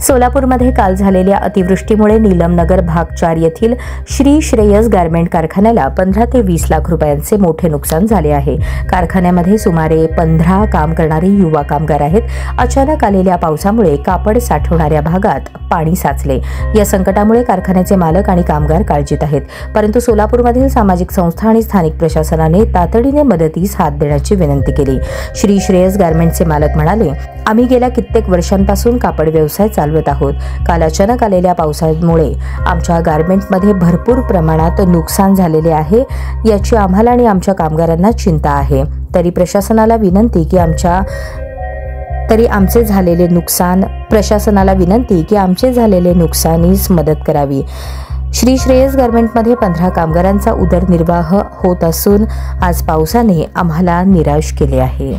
सोलापूरमध्ये काल झालेल्या अतिवृष्टीमुळे नीलमनगर भाग 4 येथील श्री श्रेयस गारमेंट कारखान्याला 15 ते 20 लाख रुपयांचे मोठे नुकसान झाले आहे। कारखान्यामध्ये सुमारे 15 काम करणारे युवा कामगार आहेत। अचानक आलेल्या पावसामुळे कापड साठवणाऱ्या भागात पाणी साचले। या संकटामुळे कारखान्याचे मालक आणि कामगार काळजीत आहेत, परंतु सोलापूरमधील सामाजिक संस्था आणि स्थानिक प्रशासनाने तातडीने मदतीस हात देण्याची विनंती केली। श्री श्रेयस गारमेंटचे मालक म्हणाले, आम्ही गेल्या कित्येक वर्षांपासून कापड व्यवसाय चालवत आहोत। काल अचानक आलेल्या पावसामुळे आमच्या गारमेंटमध्ये भरपूर प्रमाणात नुकसान झालेले आहे। याची आम्हाला आणि आमच्या कामगारांना चिंता आहे। तरी प्रशासनाला विनंती की आमचे झालेले नुकसानीस मदत करावी। श्री श्रेयस गारमेंटमध्ये 15 कामगारांचा उदरनिर्वाह होत असून आज पावसाने आम्हाला निराश केले आहे।